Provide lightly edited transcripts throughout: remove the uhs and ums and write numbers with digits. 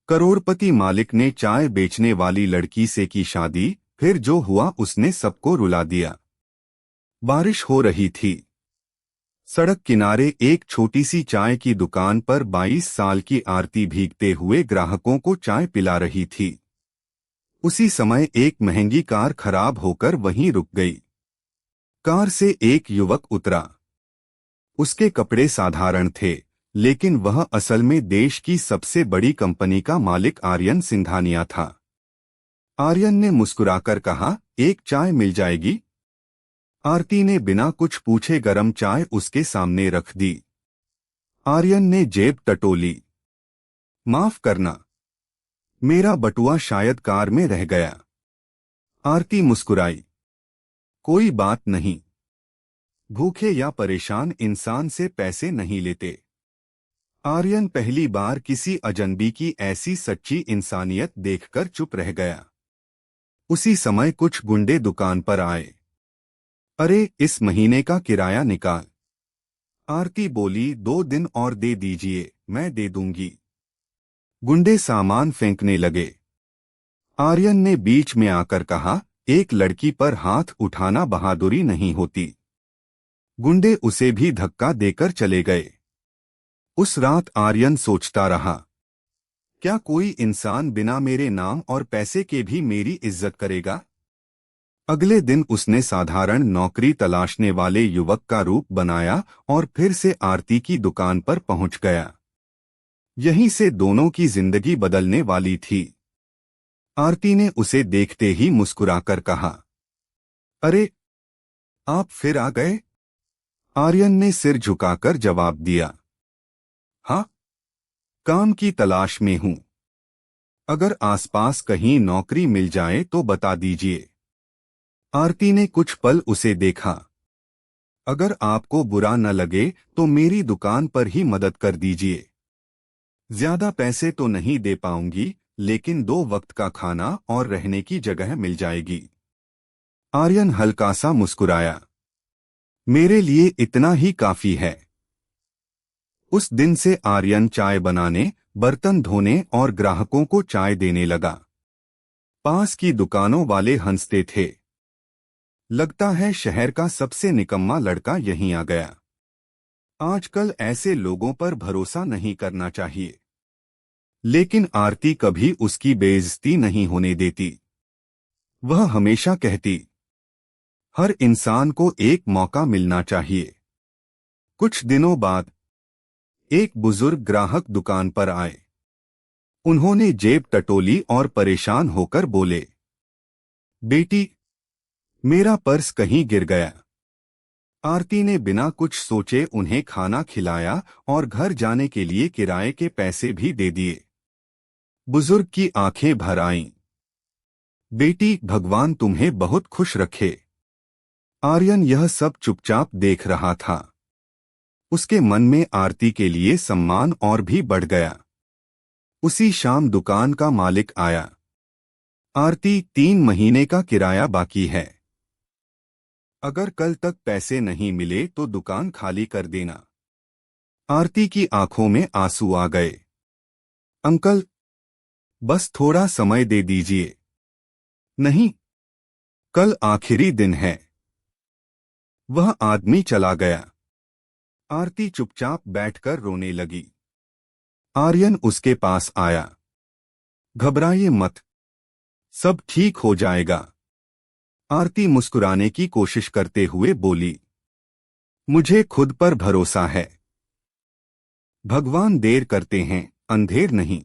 करोड़पति मालिक ने चाय बेचने वाली लड़की से की शादी, फिर जो हुआ उसने सबको रुला दिया। बारिश हो रही थी। सड़क किनारे एक छोटी सी चाय की दुकान पर 22 साल की आरती भीगते हुए ग्राहकों को चाय पिला रही थी। उसी समय एक महंगी कार खराब होकर वहीं रुक गई। कार से एक युवक उतरा। उसके कपड़े साधारण थे, लेकिन वह असल में देश की सबसे बड़ी कंपनी का मालिक आर्यन सिंघानिया था। आर्यन ने मुस्कुराकर कहा, एक चाय मिल जाएगी? आरती ने बिना कुछ पूछे गरम चाय उसके सामने रख दी। आर्यन ने जेब टटोली। माफ करना, मेरा बटुआ शायद कार में रह गया। आरती मुस्कुराई। कोई बात नहीं, भूखे या परेशान इंसान से पैसे नहीं लेते। आर्यन पहली बार किसी अजनबी की ऐसी सच्ची इंसानियत देखकर चुप रह गया। उसी समय कुछ गुंडे दुकान पर आए। अरे, इस महीने का किराया निकाल। आरती बोली, 2 दिन और दे दीजिए, मैं दे दूंगी। गुंडे सामान फेंकने लगे। आर्यन ने बीच में आकर कहा, एक लड़की पर हाथ उठाना बहादुरी नहीं होती। गुंडे उसे भी धक्का देकर चले गए। उस रात आर्यन सोचता रहा, क्या कोई इंसान बिना मेरे नाम और पैसे के भी मेरी इज्जत करेगा? अगले दिन उसने साधारण नौकरी तलाशने वाले युवक का रूप बनाया और फिर से आरती की दुकान पर पहुंच गया। यहीं से दोनों की जिंदगी बदलने वाली थी। आरती ने उसे देखते ही मुस्कुराकर कहा, अरे, आप फिर आ गए? आर्यन ने सिर झुकाकर जवाब दिया, हाँ, काम की तलाश में हूं। अगर आसपास कहीं नौकरी मिल जाए तो बता दीजिए। आरती ने कुछ पल उसे देखा। अगर आपको बुरा न लगे तो मेरी दुकान पर ही मदद कर दीजिए। ज्यादा पैसे तो नहीं दे पाऊंगी, लेकिन 2 वक्त का खाना और रहने की जगह मिल जाएगी। आर्यन हल्का सा मुस्कुराया, मेरे लिए इतना ही काफी है। उस दिन से आर्यन चाय बनाने, बर्तन धोने और ग्राहकों को चाय देने लगा। पास की दुकानों वाले हंसते थे। लगता है शहर का सबसे निकम्मा लड़का यहीं आ गया। आजकल ऐसे लोगों पर भरोसा नहीं करना चाहिए। लेकिन आरती कभी उसकी बेइज्जती नहीं होने देती। वह हमेशा कहती, हर इंसान को एक मौका मिलना चाहिए। कुछ दिनों बाद एक बुजुर्ग ग्राहक दुकान पर आए। उन्होंने जेब टटोली और परेशान होकर बोले, बेटी, मेरा पर्स कहीं गिर गया। आरती ने बिना कुछ सोचे उन्हें खाना खिलाया और घर जाने के लिए किराए के पैसे भी दे दिए। बुजुर्ग की आंखें भर आईं। बेटी, भगवान तुम्हें बहुत खुश रखे। आर्यन यह सब चुपचाप देख रहा था। उसके मन में आरती के लिए सम्मान और भी बढ़ गया। उसी शाम दुकान का मालिक आया। आरती, 3 महीने का किराया बाकी है। अगर कल तक पैसे नहीं मिले तो दुकान खाली कर देना। आरती की आंखों में आंसू आ गए। अंकल, बस थोड़ा समय दे दीजिए। नहीं, कल आखिरी दिन है। वह आदमी चला गया। आरती चुपचाप बैठकर रोने लगी। आर्यन उसके पास आया। घबराइए मत, सब ठीक हो जाएगा। आरती मुस्कुराने की कोशिश करते हुए बोली, मुझे खुद पर भरोसा है। भगवान देर करते हैं, अंधेर नहीं।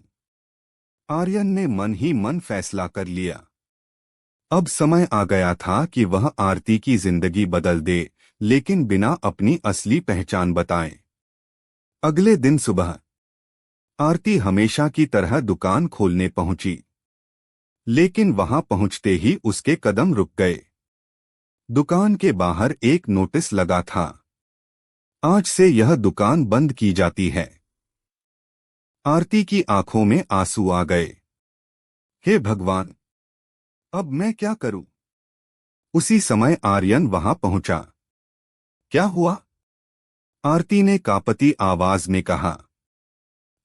आर्यन ने मन ही मन फैसला कर लिया। अब समय आ गया था कि वह आरती की जिंदगी बदल दे, लेकिन बिना अपनी असली पहचान बताए। अगले दिन सुबह आरती हमेशा की तरह दुकान खोलने पहुंची। लेकिन वहां पहुंचते ही उसके कदम रुक गए। दुकान के बाहर एक नोटिस लगा था, आज से यह दुकान बंद की जाती है। आरती की आंखों में आंसू आ गए। हे भगवान, अब मैं क्या करूं? उसी समय आर्यन वहां पहुंचा। क्या हुआ? आरती ने कांपती आवाज में कहा,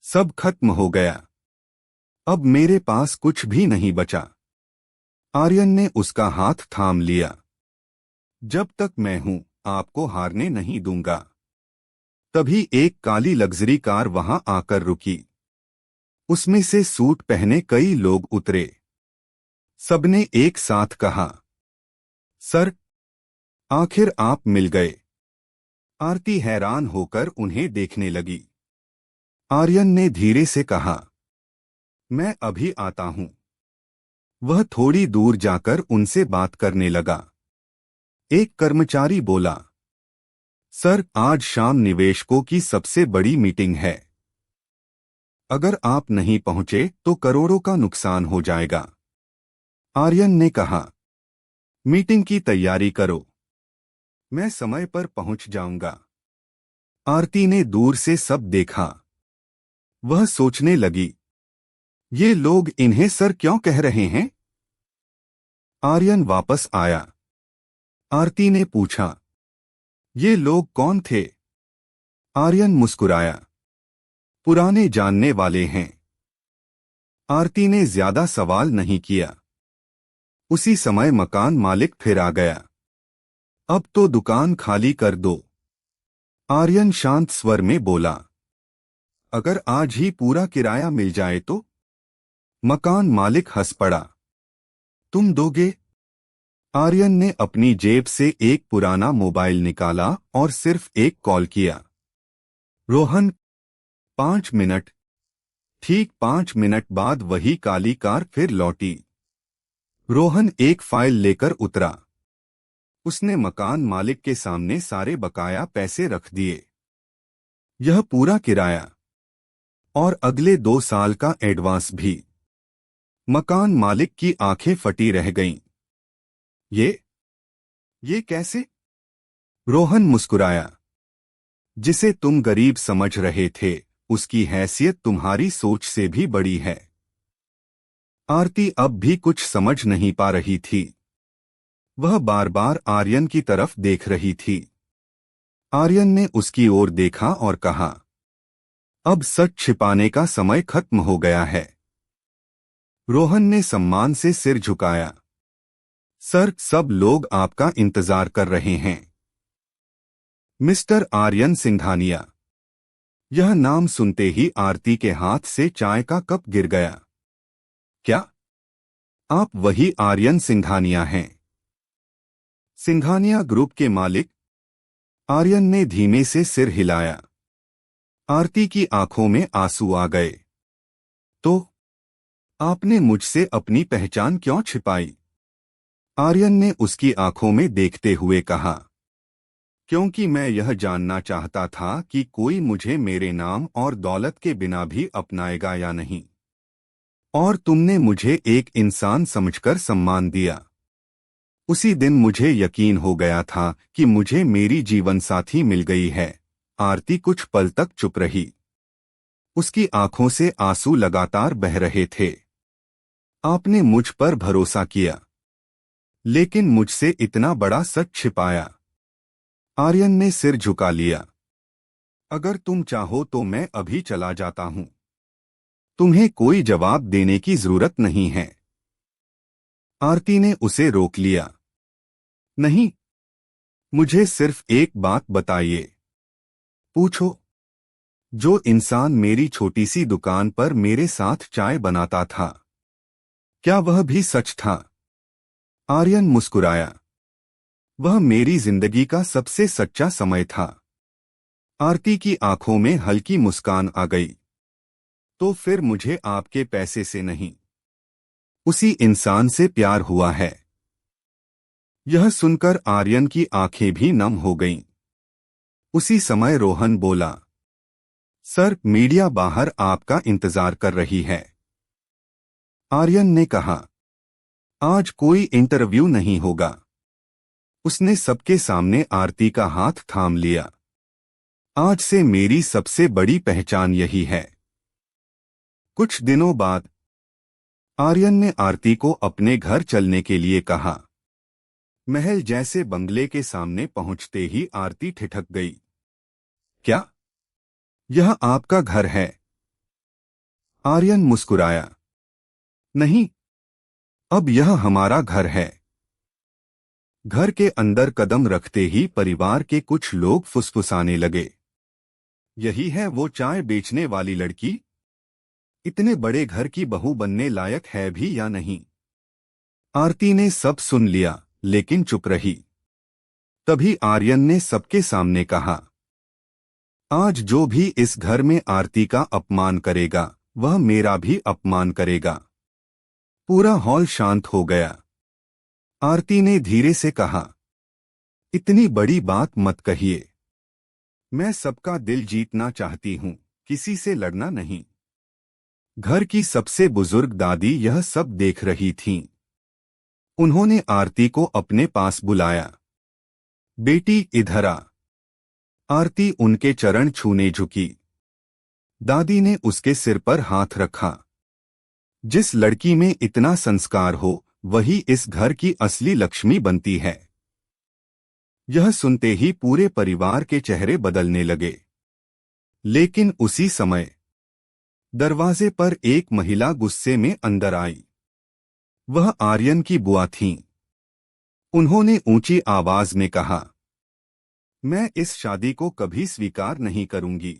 सब खत्म हो गया। अब मेरे पास कुछ भी नहीं बचा। आर्यन ने उसका हाथ थाम लिया। जब तक मैं हूं, आपको हारने नहीं दूंगा। तभी एक काली लग्जरी कार वहां आकर रुकी। उसमें से सूट पहने कई लोग उतरे। सबने एक साथ कहा, सर, आखिर आप मिल गए। आरती हैरान होकर उन्हें देखने लगी। आर्यन ने धीरे से कहा, मैं अभी आता हूं। वह थोड़ी दूर जाकर उनसे बात करने लगा। एक कर्मचारी बोला, सर, आज शाम निवेशकों की सबसे बड़ी मीटिंग है। अगर आप नहीं पहुंचे तो करोड़ों का नुकसान हो जाएगा। आर्यन ने कहा, मीटिंग की तैयारी करो, मैं समय पर पहुंच जाऊंगा। आरती ने दूर से सब देखा। वह सोचने लगी, ये लोग इन्हें सर क्यों कह रहे हैं? आर्यन वापस आया। आरती ने पूछा, ये लोग कौन थे? आर्यन मुस्कुराया, पुराने जानने वाले हैं। आरती ने ज्यादा सवाल नहीं किया। उसी समय मकान मालिक फिर आ गया। अब तो दुकान खाली कर दो। आर्यन शांत स्वर में बोला, अगर आज ही पूरा किराया मिल जाए तो? मकान मालिक हंस पड़ा, तुम दोगे? आर्यन ने अपनी जेब से एक पुराना मोबाइल निकाला और सिर्फ एक कॉल किया। रोहन, 5 मिनट। ठीक 5 मिनट बाद वही काली कार फिर लौटी। रोहन एक फाइल लेकर उतरा। उसने मकान मालिक के सामने सारे बकाया पैसे रख दिए। यह पूरा किराया और अगले 2 साल का एडवांस भी। मकान मालिक की आंखें फटी रह गईं। ये कैसे? रोहन मुस्कुराया, जिसे तुम गरीब समझ रहे थे, उसकी हैसियत तुम्हारी सोच से भी बड़ी है। आरती अब भी कुछ समझ नहीं पा रही थी। वह बार बार आर्यन की तरफ देख रही थी। आर्यन ने उसकी ओर देखा और कहा, अब सच छिपाने का समय खत्म हो गया है। रोहन ने सम्मान से सिर झुकाया, सर, सब लोग आपका इंतजार कर रहे हैं। मिस्टर आर्यन सिंघानिया। यह नाम सुनते ही आरती के हाथ से चाय का कप गिर गया। क्या आप वही आर्यन सिंघानिया हैं? सिंघानिया ग्रुप के मालिक? आर्यन ने धीमे से सिर हिलाया। आरती की आंखों में आंसू आ गए। तो आपने मुझसे अपनी पहचान क्यों छिपाई? आर्यन ने उसकी आंखों में देखते हुए कहा, क्योंकि मैं यह जानना चाहता था कि कोई मुझे मेरे नाम और दौलत के बिना भी अपनाएगा या नहीं। और तुमने मुझे एक इंसान समझकर सम्मान दिया। उसी दिन मुझे यकीन हो गया था कि मुझे मेरी जीवनसाथी मिल गई है। आरती कुछ पल तक चुप रही। उसकी आंखों से आंसू लगातार बह रहे थे। आपने मुझ पर भरोसा किया, लेकिन मुझसे इतना बड़ा सच छिपाया। आर्यन ने सिर झुका लिया। अगर तुम चाहो तो मैं अभी चला जाता हूं। तुम्हें कोई जवाब देने की जरूरत नहीं है। आरती ने उसे रोक लिया। नहीं, मुझे सिर्फ एक बात बताइए। पूछो। जो इंसान मेरी छोटी सी दुकान पर मेरे साथ चाय बनाता था, क्या वह भी सच था? आर्यन मुस्कुराया। वह मेरी जिंदगी का सबसे सच्चा समय था। आरती की आंखों में हल्की मुस्कान आ गई। तो फिर मुझे आपके पैसे से नहीं, उसी इंसान से प्यार हुआ है। यह सुनकर आर्यन की आंखें भी नम हो गईं। उसी समय रोहन बोला, सर, मीडिया बाहर आपका इंतजार कर रही है। आर्यन ने कहा, आज कोई इंटरव्यू नहीं होगा। उसने सबके सामने आरती का हाथ थाम लिया। आज से मेरी सबसे बड़ी पहचान यही है। कुछ दिनों बाद आर्यन ने आरती को अपने घर चलने के लिए कहा। महल जैसे बंगले के सामने पहुंचते ही आरती ठिठक गई। क्या यह आपका घर है? आर्यन मुस्कुराया। नहीं, अब यह हमारा घर है। घर के अंदर कदम रखते ही परिवार के कुछ लोग फुसफुसाने लगे। यही है वो चाय बेचने वाली लड़की? इतने बड़े घर की बहू बनने लायक है भी या नहीं? आरती ने सब सुन लिया, लेकिन चुप रही। तभी आर्यन ने सबके सामने कहा, आज जो भी इस घर में आरती का अपमान करेगा, वह मेरा भी अपमान करेगा। पूरा हॉल शांत हो गया। आरती ने धीरे से कहा, इतनी बड़ी बात मत कहिए। मैं सबका दिल जीतना चाहती हूँ, किसी से लड़ना नहीं। घर की सबसे बुजुर्ग दादी यह सब देख रही थीं। उन्होंने आरती को अपने पास बुलाया। बेटी इधर आ। आरती उनके चरण छूने झुकी। दादी ने उसके सिर पर हाथ रखा। जिस लड़की में इतना संस्कार हो, वही इस घर की असली लक्ष्मी बनती है। यह सुनते ही पूरे परिवार के चेहरे बदलने लगे। लेकिन उसी समय दरवाजे पर एक महिला गुस्से में अंदर आई। वह आर्यन की बुआ थीं। उन्होंने ऊंची आवाज में कहा, मैं इस शादी को कभी स्वीकार नहीं करूंगी।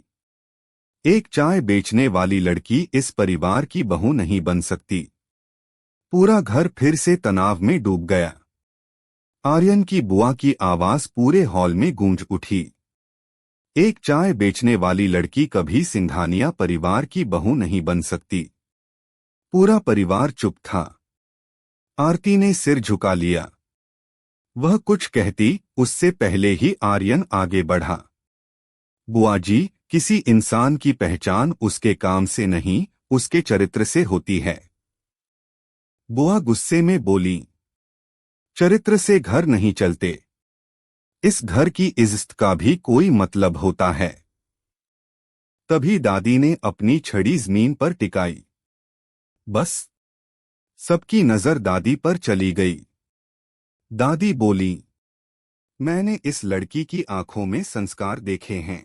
एक चाय बेचने वाली लड़की इस परिवार की बहू नहीं बन सकती। पूरा घर फिर से तनाव में डूब गया। आर्यन की बुआ की आवाज पूरे हॉल में गूंज उठी। एक चाय बेचने वाली लड़की कभी सिंघानिया परिवार की बहू नहीं बन सकती। पूरा परिवार चुप था। आरती ने सिर झुका लिया। वह कुछ कहती, उससे पहले ही आर्यन आगे बढ़ा। बुआ जी, किसी इंसान की पहचान उसके काम से नहीं, उसके चरित्र से होती है। बुआ गुस्से में बोली, चरित्र से घर नहीं चलते। इस घर की इज्जत का भी कोई मतलब होता है। तभी दादी ने अपनी छड़ी जमीन पर टिकाई। बस। सबकी नजर दादी पर चली गई। दादी बोली, मैंने इस लड़की की आंखों में संस्कार देखे हैं।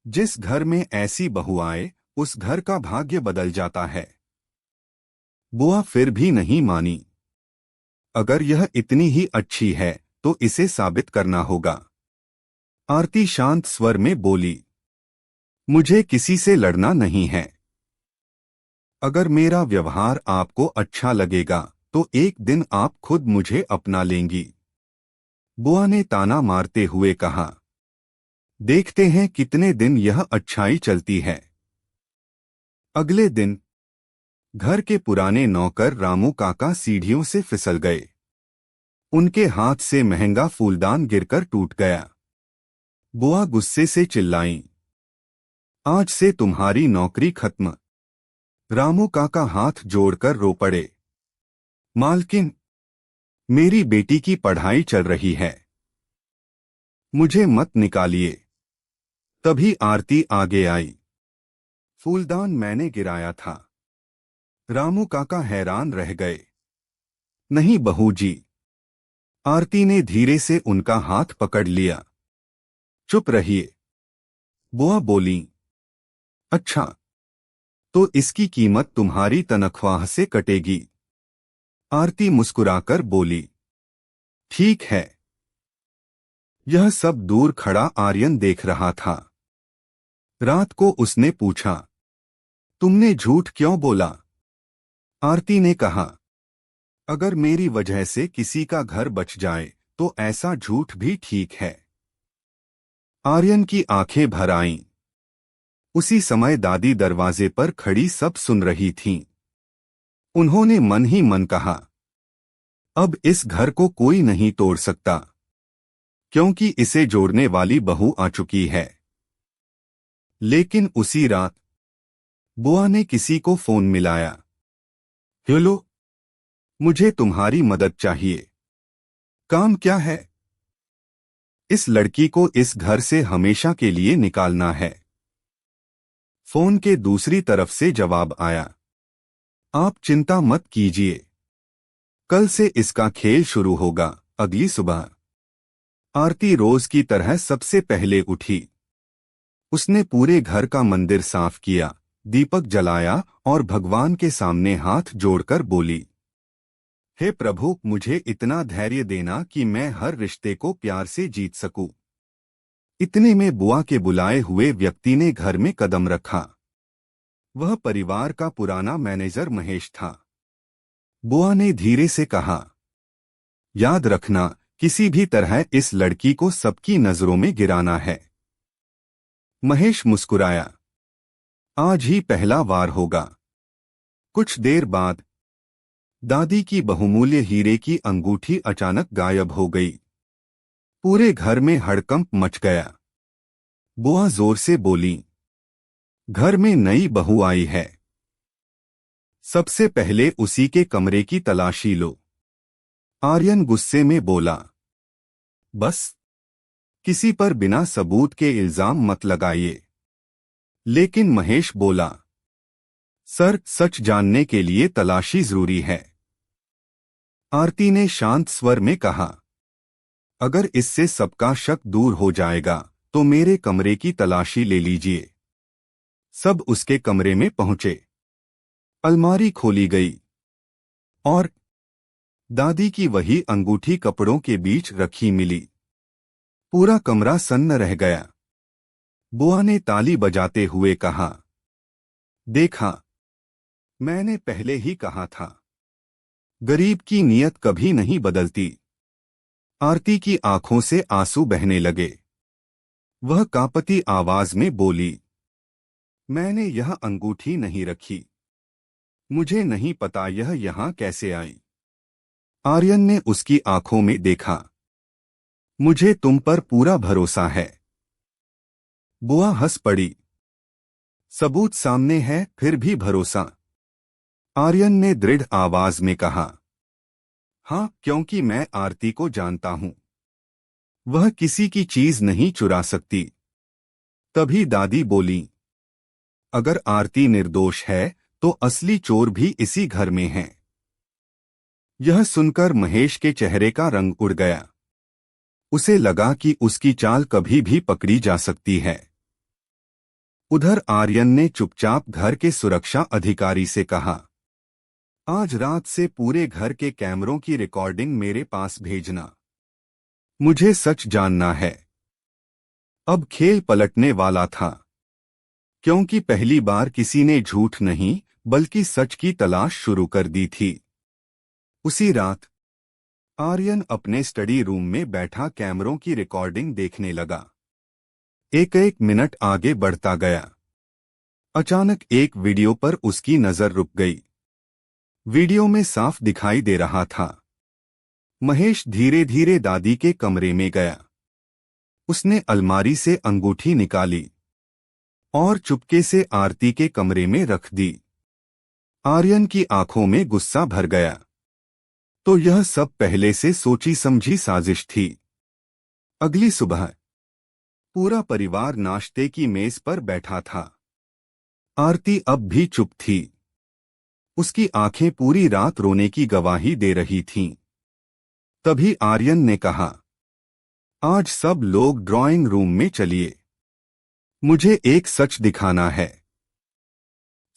जिस घर में ऐसी बहू आए, उस घर का भाग्य बदल जाता है। बुआ फिर भी नहीं मानी। अगर यह इतनी ही अच्छी है, तो इसे साबित करना होगा। आरती शांत स्वर में बोली, मुझे किसी से लड़ना नहीं है। अगर मेरा व्यवहार आपको अच्छा लगेगा, तो एक दिन आप खुद मुझे अपना लेंगी। बुआ ने ताना मारते हुए कहा, देखते हैं कितने दिन यह अच्छाई चलती है। अगले दिन घर के पुराने नौकर रामू काका सीढ़ियों से फिसल गए। उनके हाथ से महंगा फूलदान गिरकर टूट गया। बुआ गुस्से से चिल्लाईं, आज से तुम्हारी नौकरी खत्म। रामू काका हाथ जोड़कर रो पड़े। मालकिन, मेरी बेटी की पढ़ाई चल रही है, मुझे मत निकालिए। तभी आरती आगे आई। फूलदान मैंने गिराया था। रामू काका हैरान रह गए। नहीं बहू जी। आरती ने धीरे से उनका हाथ पकड़ लिया। चुप रहिए। बुआ बोली, अच्छा, तो इसकी कीमत तुम्हारी तनख्वाह से कटेगी। आरती मुस्कुराकर बोली, ठीक है। यह सब दूर खड़ा आर्यन देख रहा था। रात को उसने पूछा, तुमने झूठ क्यों बोला? आरती ने कहा, अगर मेरी वजह से किसी का घर बच जाए, तो ऐसा झूठ भी ठीक है। आर्यन की आंखें भर आईं। उसी समय दादी दरवाजे पर खड़ी सब सुन रही थीं। उन्होंने मन ही मन कहा, अब इस घर को कोई नहीं तोड़ सकता, क्योंकि इसे जोड़ने वाली बहू आ चुकी है। लेकिन उसी रात बुआ ने किसी को फोन मिलाया। हेलो, मुझे तुम्हारी मदद चाहिए। काम क्या है? इस लड़की को इस घर से हमेशा के लिए निकालना है। फोन के दूसरी तरफ से जवाब आया, आप चिंता मत कीजिए, कल से इसका खेल शुरू होगा। अगली सुबह आरती रोज की तरह सबसे पहले उठी। उसने पूरे घर का मंदिर साफ किया, दीपक जलाया और भगवान के सामने हाथ जोड़कर बोली, हे प्रभु, मुझे इतना धैर्य देना कि मैं हर रिश्ते को प्यार से जीत सकूं। इतने में बुआ के बुलाए हुए व्यक्ति ने घर में कदम रखा। वह परिवार का पुराना मैनेजर महेश था। बुआ ने धीरे से कहा, याद रखना, किसी भी तरह इस लड़की को सबकी नजरों में गिराना है। महेश मुस्कुराया, आज ही पहला वार होगा। कुछ देर बाद दादी की बहुमूल्य हीरे की अंगूठी अचानक गायब हो गई। पूरे घर में हड़कंप मच गया। बुआ जोर से बोली, घर में नई बहू आई है, सबसे पहले उसी के कमरे की तलाशी लो। आर्यन गुस्से में बोला, बस किसी पर बिना सबूत के इल्जाम मत लगाइए। लेकिन महेश बोला, सर, सच जानने के लिए तलाशी जरूरी है। आरती ने शांत स्वर में कहा, अगर इससे सबका शक दूर हो जाएगा तो मेरे कमरे की तलाशी ले लीजिए। सब उसके कमरे में पहुंचे। अलमारी खोली गई और दादी की वही अंगूठी कपड़ों के बीच रखी मिली। पूरा कमरा सन्न रह गया। बुआ ने ताली बजाते हुए कहा, देखा, मैंने पहले ही कहा था, गरीब की नीयत कभी नहीं बदलती। आरती की आंखों से आंसू बहने लगे। वह कांपती आवाज में बोली, मैंने यह अंगूठी नहीं रखी। मुझे नहीं पता यह यहां कैसे आई। आर्यन ने उसकी आंखों में देखा, मुझे तुम पर पूरा भरोसा है। बुआ हंस पड़ी, सबूत सामने है फिर भी भरोसा। आर्यन ने दृढ़ आवाज में कहा, हाँ, क्योंकि मैं आरती को जानता हूं। वह किसी की चीज नहीं चुरा सकती। तभी दादी बोली, अगर आरती निर्दोष है तो असली चोर भी इसी घर में है। यह सुनकर महेश के चेहरे का रंग उड़ गया। उसे लगा कि उसकी चाल कभी भी पकड़ी जा सकती है। उधर आर्यन ने चुपचाप घर के सुरक्षा अधिकारी से कहा, आज रात से पूरे घर के कैमरों की रिकॉर्डिंग मेरे पास भेजना। मुझे सच जानना है। अब खेल पलटने वाला था, क्योंकि पहली बार किसी ने झूठ नहीं बल्कि सच की तलाश शुरू कर दी थी। उसी रात आर्यन अपने स्टडी रूम में बैठा कैमरों की रिकॉर्डिंग देखने लगा। एक एक मिनट आगे बढ़ता गया। अचानक एक वीडियो पर उसकी नजर रुक गई। वीडियो में साफ दिखाई दे रहा था, महेश धीरे धीरे दादी के कमरे में गया। उसने अलमारी से अंगूठी निकाली और चुपके से आरती के कमरे में रख दी। आर्यन की आंखों में गुस्सा भर गया। तो यह सब पहले से सोची समझी साजिश थी। अगली सुबह पूरा परिवार नाश्ते की मेज पर बैठा था। आरती अब भी चुप थी। उसकी आंखें पूरी रात रोने की गवाही दे रही थीं। तभी आर्यन ने कहा, आज सब लोग ड्राइंग रूम में चलिए, मुझे एक सच दिखाना है।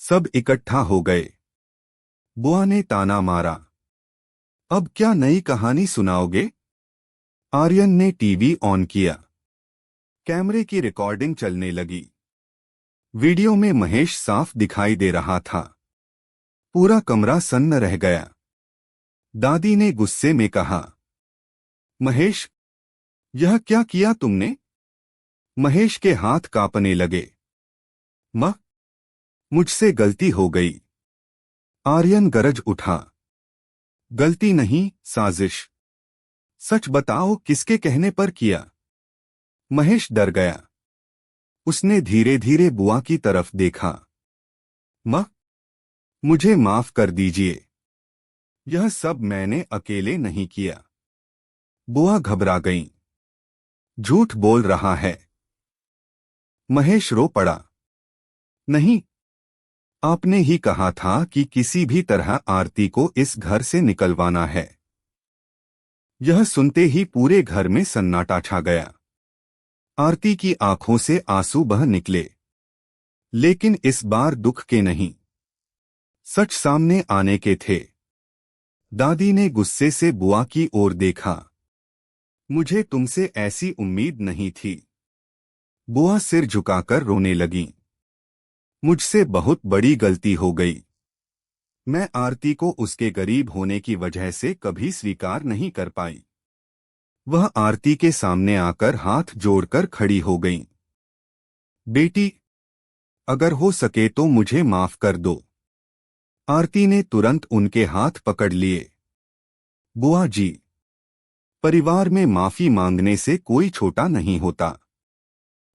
सब इकट्ठा हो गए। बुआ ने ताना मारा, अब क्या नई कहानी सुनाओगे? आर्यन ने टीवी ऑन किया। कैमरे की रिकॉर्डिंग चलने लगी। वीडियो में महेश साफ दिखाई दे रहा था। पूरा कमरा सन्न रह गया। दादी ने गुस्से में कहा, महेश, यह क्या किया तुमने? महेश के हाथ कांपने लगे। मां, मुझसे गलती हो गई। आर्यन गरज उठा, गलती नहीं, साजिश। सच बताओ, किसके कहने पर किया? महेश डर गया। उसने धीरे धीरे बुआ की तरफ देखा। मां, मुझे माफ कर दीजिए। यह सब मैंने अकेले नहीं किया। बुआ घबरा गईं। झूठ बोल रहा है। महेश रो पड़ा। नहीं, आपने ही कहा था कि किसी भी तरह आरती को इस घर से निकलवाना है। यह सुनते ही पूरे घर में सन्नाटा छा गया। आरती की आंखों से आंसू बह निकले। लेकिन इस बार दुख के नहीं, सच सामने आने के थे। दादी ने गुस्से से बुआ की ओर देखा। मुझे तुमसे ऐसी उम्मीद नहीं थी। बुआ सिर झुकाकर रोने लगी। मुझसे बहुत बड़ी गलती हो गई। मैं आरती को उसके गरीब होने की वजह से कभी स्वीकार नहीं कर पाई। वह आरती के सामने आकर हाथ जोड़कर खड़ी हो गई। बेटी, अगर हो सके तो मुझे माफ कर दो। आरती ने तुरंत उनके हाथ पकड़ लिए। बुआ जी, परिवार में माफी मांगने से कोई छोटा नहीं होता।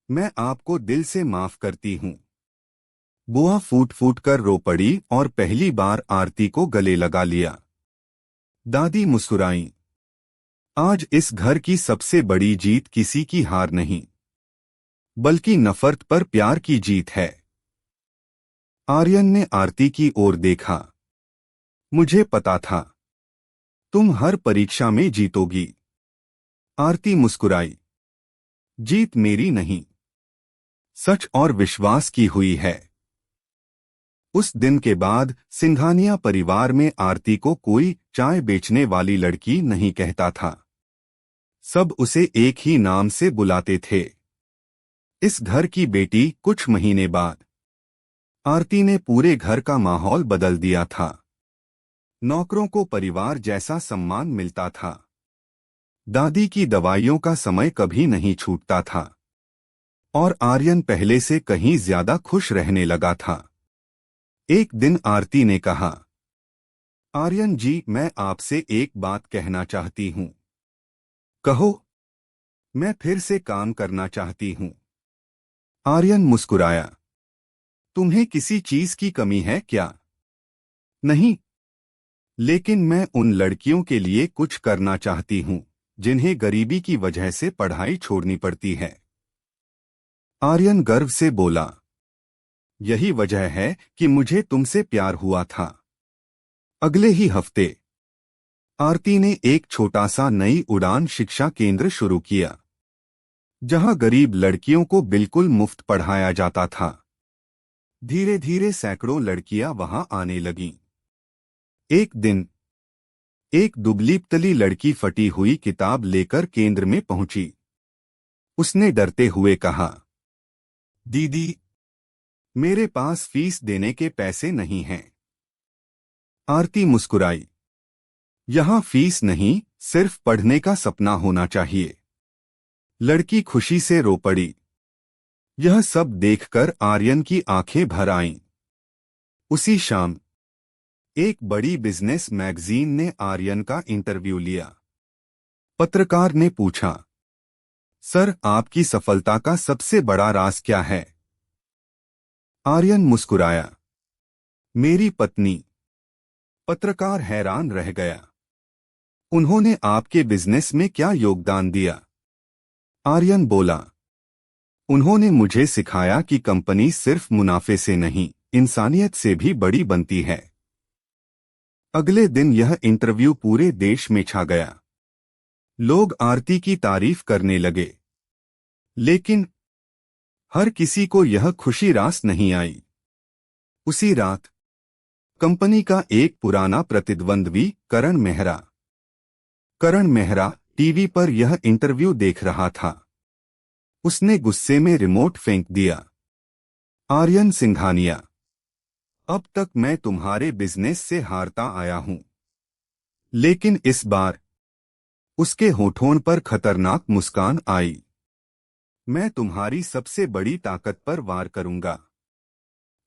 मैं आपको दिल से माफ करती हूँ। बुआ फूट फूट कर रो पड़ी और पहली बार आरती को गले लगा लिया। दादी मुस्कुराईं। आज इस घर की सबसे बड़ी जीत किसी की हार नहीं, बल्कि नफरत पर प्यार की जीत है। आर्यन ने आरती की ओर देखा। मुझे पता था तुम हर परीक्षा में जीतोगी। आरती मुस्कुराई। जीत मेरी नहीं, सच और विश्वास की हुई है। उस दिन के बाद सिंघानिया परिवार में आरती को कोई चाय बेचने वाली लड़की नहीं कहता था। सब उसे एक ही नाम से बुलाते थे, इस घर की बेटी। कुछ महीने बाद आरती ने पूरे घर का माहौल बदल दिया था। नौकरों को परिवार जैसा सम्मान मिलता था। दादी की दवाइयों का समय कभी नहीं छूटता था और आर्यन पहले से कहीं ज्यादा खुश रहने लगा था। एक दिन आरती ने कहा, आर्यन जी, मैं आपसे एक बात कहना चाहती हूँ। कहो। मैं फिर से काम करना चाहती हूँ। आर्यन मुस्कुराया। तुम्हें किसी चीज की कमी है क्या? नहीं, लेकिन मैं उन लड़कियों के लिए कुछ करना चाहती हूँ जिन्हें गरीबी की वजह से पढ़ाई छोड़नी पड़ती है। आर्यन गर्व से बोला, यही वजह है कि मुझे तुमसे प्यार हुआ था। अगले ही हफ्ते आरती ने एक छोटा सा नई उड़ान शिक्षा केंद्र शुरू किया, जहां गरीब लड़कियों को बिल्कुल मुफ्त पढ़ाया जाता था। धीरे धीरे सैकड़ों लड़कियां वहां आने लगीं। एक दिन एक दुबली पतली लड़की फटी हुई किताब लेकर केंद्र में पहुंची। उसने डरते हुए कहा, दीदी, मेरे पास फीस देने के पैसे नहीं हैं। आरती मुस्कुराई। यहां फीस नहीं, सिर्फ पढ़ने का सपना होना चाहिए। लड़की खुशी से रो पड़ी। यह सब देखकर आर्यन की आंखें भर आईं। उसी शाम एक बड़ी बिजनेस मैगजीन ने आर्यन का इंटरव्यू लिया। पत्रकार ने पूछा, सर, आपकी सफलता का सबसे बड़ा राज क्या है? आर्यन मुस्कुराया, मेरी पत्नी। पत्रकार हैरान रह गया। उन्होंने आपके बिजनेस में क्या योगदान दिया? आर्यन बोला, उन्होंने मुझे सिखाया कि कंपनी सिर्फ मुनाफे से नहीं, इंसानियत से भी बड़ी बनती है। अगले दिन यह इंटरव्यू पूरे देश में छा गया। लोग आरती की तारीफ करने लगे, लेकिन हर किसी को यह खुशी रास नहीं आई। उसी रात कंपनी का एक पुराना प्रतिद्वंद्वी करण मेहरा टीवी पर यह इंटरव्यू देख रहा था। उसने गुस्से में रिमोट फेंक दिया। आर्यन सिंघानिया, अब तक मैं तुम्हारे बिजनेस से हारता आया हूं। लेकिन इस बार उसके होठों पर खतरनाक मुस्कान आई। मैं तुम्हारी सबसे बड़ी ताकत पर वार करूंगा।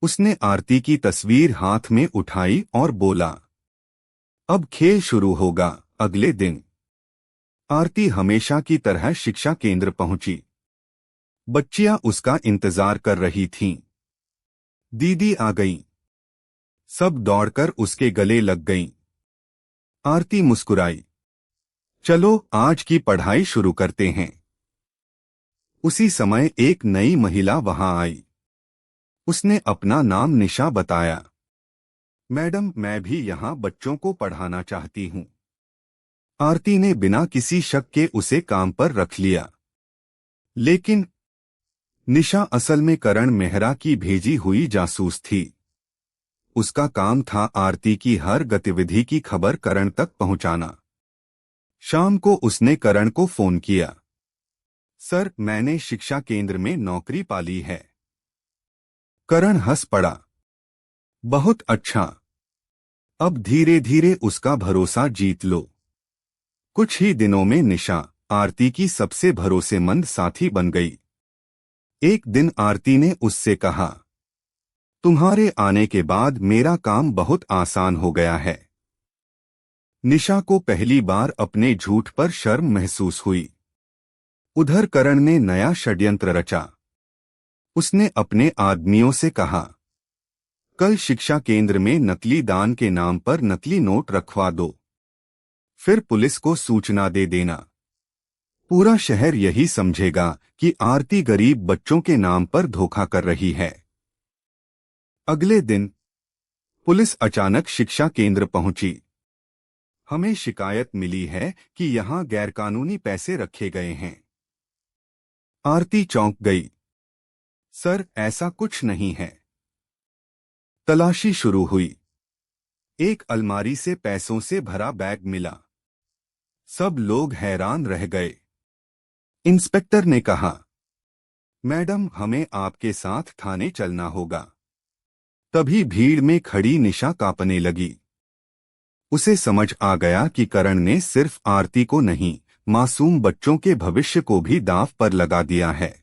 उसने आरती की तस्वीर हाथ में उठाई और बोला, अब खेल शुरू होगा। अगले दिन आरती हमेशा की तरह शिक्षा केंद्र पहुंची। बच्चियां उसका इंतजार कर रही थीं। दीदी आ गईं। सब दौड़कर उसके गले लग गईं। आरती मुस्कुराई, चलो आज की पढ़ाई शुरू करते हैं। उसी समय एक नई महिला वहां आई। उसने अपना नाम निशा बताया। मैडम, मैं भी यहाँ बच्चों को पढ़ाना चाहती हूँ। आरती ने बिना किसी शक के उसे काम पर रख लिया। लेकिन निशा असल में करण मेहरा की भेजी हुई जासूस थी। उसका काम था आरती की हर गतिविधि की खबर करण तक पहुंचाना। शाम को उसने करण को फोन किया। सर, मैंने शिक्षा केंद्र में नौकरी पा ली है। करण हंस पड़ा। बहुत अच्छा। अब धीरे धीरे उसका भरोसा जीत लो। कुछ ही दिनों में निशा आरती की सबसे भरोसेमंद साथी बन गई। एक दिन आरती ने उससे कहा, तुम्हारे आने के बाद मेरा काम बहुत आसान हो गया है। निशा को पहली बार अपने झूठ पर शर्म महसूस हुई। उधर करण ने नया षड्यंत्र रचा। उसने अपने आदमियों से कहा, कल शिक्षा केंद्र में नकली दान के नाम पर नकली नोट रखवा दो, फिर पुलिस को सूचना दे देना। पूरा शहर यही समझेगा कि आरती गरीब बच्चों के नाम पर धोखा कर रही है। अगले दिन पुलिस अचानक शिक्षा केंद्र पहुंची। हमें शिकायत मिली है कि यहां गैरकानूनी पैसे रखे गए हैं। आरती चौंक गई। सर, ऐसा कुछ नहीं है। तलाशी शुरू हुई। एक अलमारी से पैसों से भरा बैग मिला। सब लोग हैरान रह गए। इंस्पेक्टर ने कहा, मैडम, हमें आपके साथ थाने चलना होगा। तभी भीड़ में खड़ी निशा कांपने लगी। उसे समझ आ गया कि करण ने सिर्फ आरती को नहीं, मासूम बच्चों के भविष्य को भी दांव पर लगा दिया है।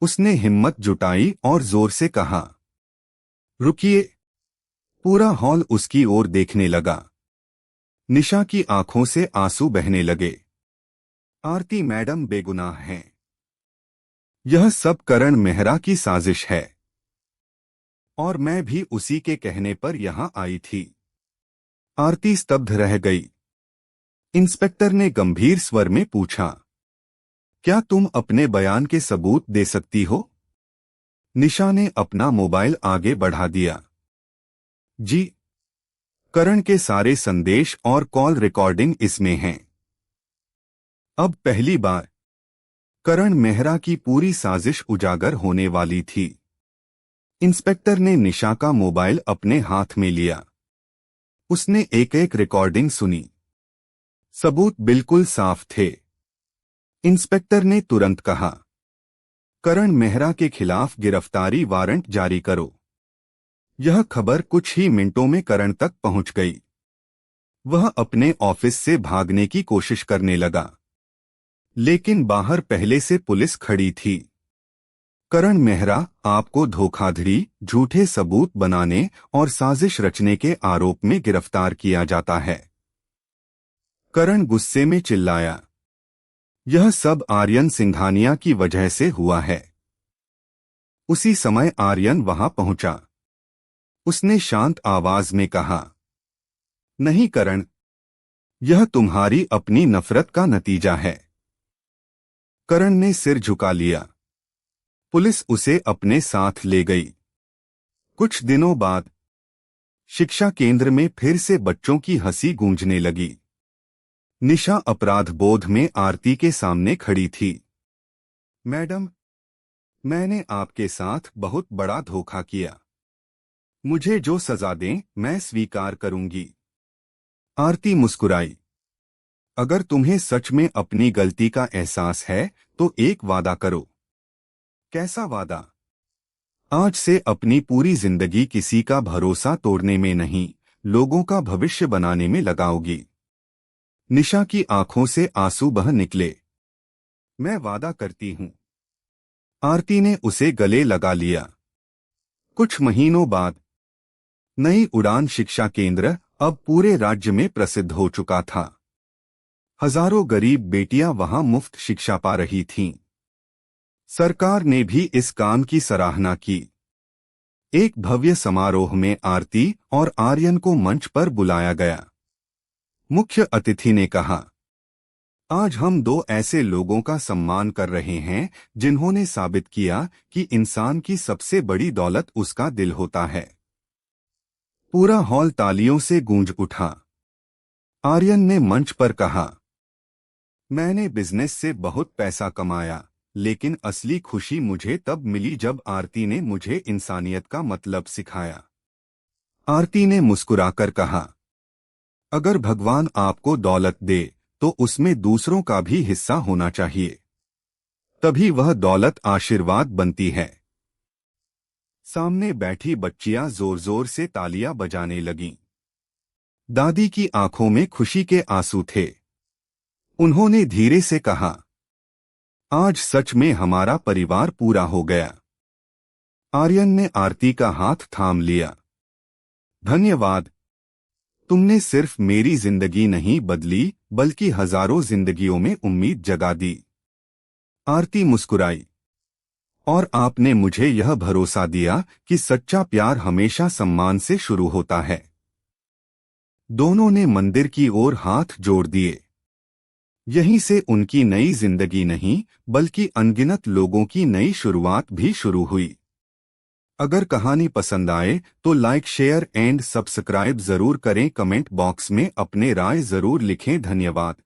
उसने हिम्मत जुटाई और जोर से कहा, रुकिए। पूरा हॉल उसकी ओर देखने लगा। निशा की आंखों से आंसू बहने लगे। आरती मैडम बेगुनाह हैं। यह सब करण मेहरा की साजिश है, और मैं भी उसी के कहने पर यहां आई थी। आरती स्तब्ध रह गई। इंस्पेक्टर ने गंभीर स्वर में पूछा, क्या तुम अपने बयान के सबूत दे सकती हो? निशा ने अपना मोबाइल आगे बढ़ा दिया। जी। करण के सारे संदेश और कॉल रिकॉर्डिंग इसमें हैं। अब पहली बार करण मेहरा की पूरी साजिश उजागर होने वाली थी। इंस्पेक्टर ने निशा का मोबाइल अपने हाथ में लिया। उसने एक एक रिकॉर्डिंग सुनी। सबूत बिल्कुल साफ थे। इंस्पेक्टर ने तुरंत कहा, करण मेहरा के खिलाफ गिरफ्तारी वारंट जारी करो। यह खबर कुछ ही मिनटों में करण तक पहुंच गई। वह अपने ऑफिस से भागने की कोशिश करने लगा, लेकिन बाहर पहले से पुलिस खड़ी थी। करण मेहरा आपको धोखाधड़ी, झूठे सबूत बनाने और साजिश रचने के आरोप में गिरफ्तार किया जाता है। करण गुस्से में चिल्लाया, यह सब आर्यन सिंघानिया की वजह से हुआ है। उसी समय आर्यन वहां पहुंचा। उसने शांत आवाज में कहा, नहीं करण, यह तुम्हारी अपनी नफरत का नतीजा है। करण ने सिर झुका लिया। पुलिस उसे अपने साथ ले गई। कुछ दिनों बाद शिक्षा केंद्र में फिर से बच्चों की हंसी गूंजने लगी। निशा अपराध बोध में आरती के सामने खड़ी थी। मैडम, मैंने आपके साथ बहुत बड़ा धोखा किया। मुझे जो सजा दें मैं स्वीकार करूंगी। आरती मुस्कुराई। अगर तुम्हें सच में अपनी गलती का एहसास है तो एक वादा करो। कैसा वादा? आज से अपनी पूरी जिंदगी किसी का भरोसा तोड़ने में नहीं, लोगों का भविष्य बनाने में लगाओगी। निशा की आंखों से आंसू बह निकले। मैं वादा करती हूं। आरती ने उसे गले लगा लिया। कुछ महीनों बाद नई उड़ान शिक्षा केंद्र अब पूरे राज्य में प्रसिद्ध हो चुका था। हजारों गरीब बेटियां वहां मुफ्त शिक्षा पा रही थीं। सरकार ने भी इस काम की सराहना की। एक भव्य समारोह में आरती और आर्यन को मंच पर बुलाया गया। मुख्य अतिथि ने कहा, आज हम दो ऐसे लोगों का सम्मान कर रहे हैं जिन्होंने साबित किया कि इंसान की सबसे बड़ी दौलत उसका दिल होता है। पूरा हॉल तालियों से गूंज उठा। आर्यन ने मंच पर कहा, मैंने बिजनेस से बहुत पैसा कमाया, लेकिन असली खुशी मुझे तब मिली जब आरती ने मुझे इंसानियत का मतलब सिखाया। आरती ने मुस्कुराकर कहा, अगर भगवान आपको दौलत दे तो उसमें दूसरों का भी हिस्सा होना चाहिए, तभी वह दौलत आशीर्वाद बनती है। सामने बैठी बच्चियां जोर जोर से तालियां बजाने लगीं। दादी की आंखों में खुशी के आंसू थे। उन्होंने धीरे से कहा, आज सच में हमारा परिवार पूरा हो गया। आर्यन ने आरती का हाथ थाम लिया। धन्यवाद, तुमने सिर्फ मेरी जिंदगी नहीं बदली बल्कि हजारों जिंदगियों में उम्मीद जगा दी। आरती मुस्कुराई, और आपने मुझे यह भरोसा दिया कि सच्चा प्यार हमेशा सम्मान से शुरू होता है। दोनों ने मंदिर की ओर हाथ जोड़ दिए। यहीं से उनकी नई जिंदगी नहीं बल्कि अनगिनत लोगों की नई शुरुआत भी शुरू हुई। अगर कहानी पसंद आए तो लाइक, शेयर एंड सब्सक्राइब जरूर करें। कमेंट बॉक्स में अपने राय जरूर लिखें। धन्यवाद।